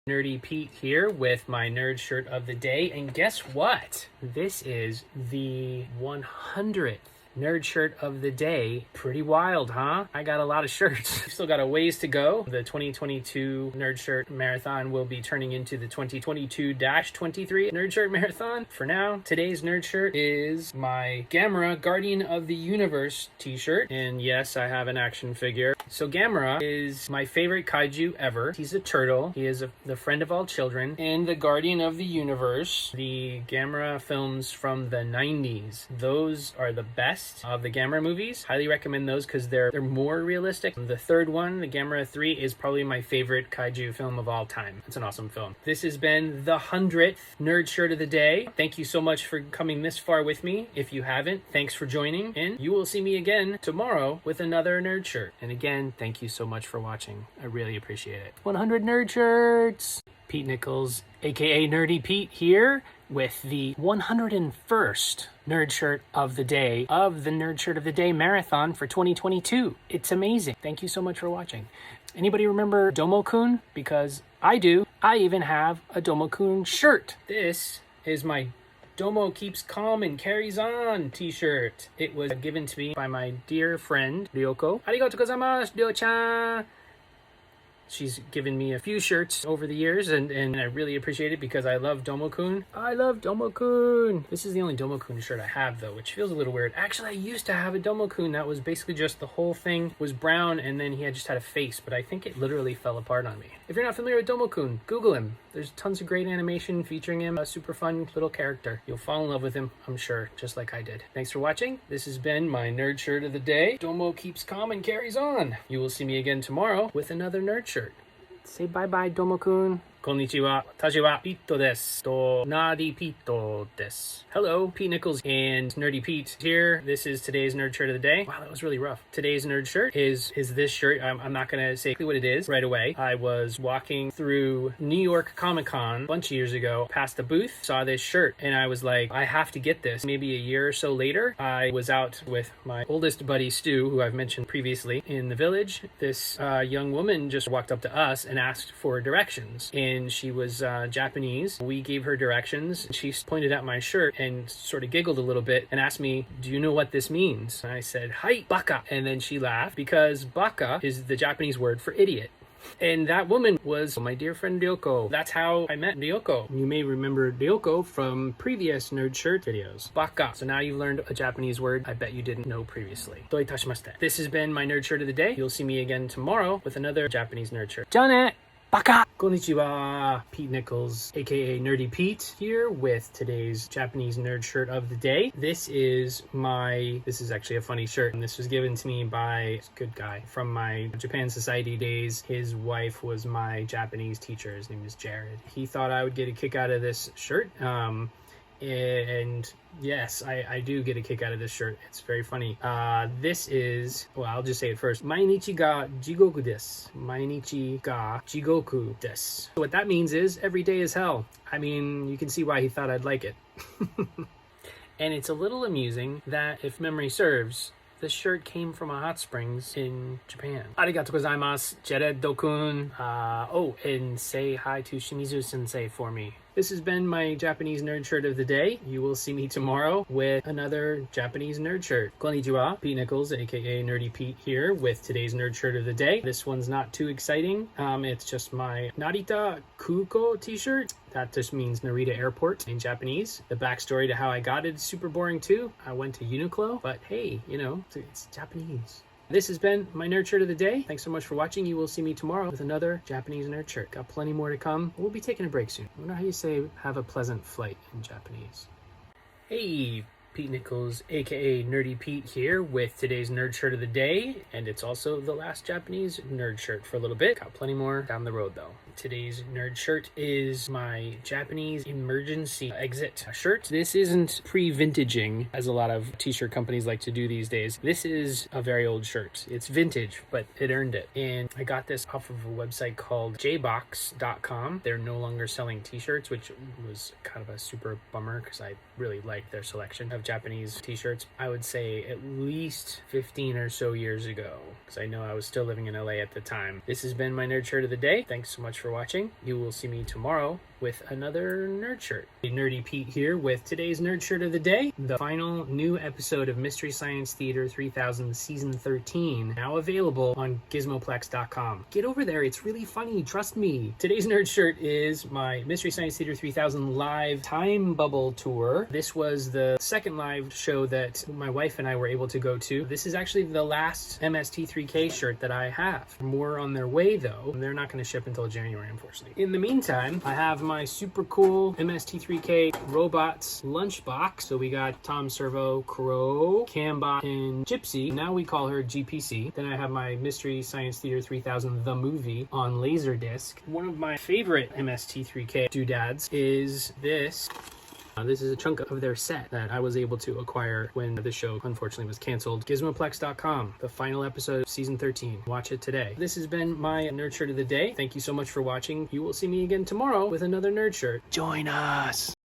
Nerdy Pete here with my nerd shirt of the day, and guess what? This is the 100th nerd shirt of the day. Pretty wild, huh? I got a lot of shirts. Still got a ways to go. The 2022 nerd shirt marathon will be turning into the 2022-23 nerd shirt marathon. For now, today's nerd shirt is my Gamera Guardian of the Universe t-shirt. And yes, I have an action figure. So Gamera is my favorite kaiju ever. He's a turtle. He is the friend of all children and the guardian of the universe. The Gamera films from the 90s. Those are the best of the Gamera movies. Highly recommend those because they're more realistic. The third one, the Gamera 3, is probably my favorite kaiju film of all time. It's an awesome film. This has been the 100th nerd shirt of the day. Thank you so much for coming this far with me. If you haven't, thanks for joining, and you will see me again tomorrow with another nerd shirt. And again, thank you so much for watching. I really appreciate it. 100 nerd shirts! Pete Nichols, aka Nerdy Pete, here with the 101st nerd shirt of the day of the Nerd Shirt of the Day marathon for 2022. It's amazing. Thank you so much for watching. Anybody remember Domo-kun? Because I do. I even have a Domo-kun shirt. This is my Domo Keeps Calm and Carries On t-shirt. It was given to me by my dear friend, Ryoko. Arigatou gozaimasu, Ryo-chan. She's given me a few shirts over the years, and I really appreciate it because I love Domo-kun. I love Domo-kun! This is the only Domo-kun shirt I have, though, which feels a little weird. Actually, I used to have a Domo-kun that was basically just the whole thing was brown, and then he just had a face, but I think it literally fell apart on me. If you're not familiar with Domo-kun, Google him. There's tons of great animation featuring him, a super fun little character. You'll fall in love with him, I'm sure, just like I did. Thanks for watching. This has been my nerd shirt of the day. Domo keeps calm and carries on. You will see me again tomorrow with another nerd shirt. Say bye-bye, Domo-kun. Konnichiwa. Watashi wa Pito desu. Nerdy Pito desu. Hello, Pete Nichols and Nerdy Pete here. This is today's nerd shirt of the day. Wow, that was really rough. Today's nerd shirt is this shirt. I'm not going to say what it is right away. I was walking through New York Comic-Con a bunch of years ago, past a booth, saw this shirt, and I was like, I have to get this. Maybe a year or so later, I was out with my oldest buddy, Stu, who I've mentioned previously, in the village. This young woman just walked up to us and asked for directions. And she was Japanese. We gave her directions. She pointed at my shirt and sort of giggled a little bit and asked me, do you know what this means? And I said, "Hai, baka." And then she laughed because baka is the Japanese word for idiot. And that woman was my dear friend Ryoko. That's how I met Ryoko. You may remember Ryoko from previous nerd shirt videos. Baka. So now you've learned a Japanese word I bet you didn't know previously. Doi itashimashite. This has been my nerd shirt of the day. You'll see me again tomorrow with another Japanese nerd shirt. Ja Baka! Konnichiwa! Pete Nichols, aka Nerdy Pete, here with today's Japanese nerd shirt of the day. This is actually a funny shirt, and this was given to me by a good guy from my Japan Society days. His wife was my Japanese teacher. His name is Jared. He thought I would get a kick out of this shirt. And yes, I do get a kick out of this shirt. It's very funny. This is, well, I'll just say it first. Mainichi ga jigoku desu. Mainichi ga jigoku desu. So what that means is every day is hell. I mean, you can see why he thought I'd like it. And it's a little amusing that, if memory serves, this shirt came from a hot springs in Japan. Arigatou gozaimasu, Jared-kun. And say hi to Shimizu-sensei for me. This has been my Japanese nerd shirt of the day. You will see me tomorrow with another Japanese nerd shirt. Konnichiwa, Pete Nichols, aka Nerdy Pete, here with today's nerd shirt of the day. This one's not too exciting. It's just my Narita Kuko t-shirt. That just means Narita Airport in Japanese. The backstory to how I got it is super boring too. I went to Uniqlo, but hey, it's Japanese. This has been my nerd shirt of the day. Thanks so much for watching. You will see me tomorrow with another Japanese nerd shirt. Got plenty more to come. We'll be taking a break soon. I wonder how you say have a pleasant flight in Japanese. Hey, Pete Nichols, aka Nerdy Pete, here with today's nerd shirt of the day, and it's also the last Japanese nerd shirt for a little bit. Got plenty more down the road though. Today's nerd shirt is my Japanese emergency exit shirt. This isn't pre-vintaging, as a lot of t-shirt companies like to do these days. This is a very old shirt. It's vintage, but it earned it. And I got this off of a website called jbox.com. They're no longer selling t-shirts, which was kind of a super bummer because I really liked their selection of Japanese t-shirts, I would say at least 15 or so years ago, because I know I was still living in LA at the time. This has been my nerd shirt of the day. Thanks so much for watching. You will see me tomorrow with another nerd shirt. Nerdy Pete here with today's nerd shirt of the day, the final new episode of Mystery Science Theater 3000 Season 13, now available on gizmoplex.com. Get over there, it's really funny, trust me. Today's nerd shirt is my Mystery Science Theater 3000 live time bubble tour. This was the second live show that my wife and I were able to go to. This is actually the last MST3K shirt that I have. More on their way though, and they're not going to ship until January, unfortunately. In the meantime, I have my super cool MST3K robots lunchbox. So we got Tom Servo, Crow, Cambot, and Gypsy. Now we call her GPC. Then I have my Mystery Science Theater 3000 The Movie on Laserdisc. One of my favorite MST3K doodads is this. This is a chunk of their set that I was able to acquire when the show unfortunately was canceled. Gizmoplex.com, the final episode of season 13. Watch it today. This has been my nerd shirt of the day. Thank you so much for watching. You will see me again tomorrow with another nerd shirt. Join us!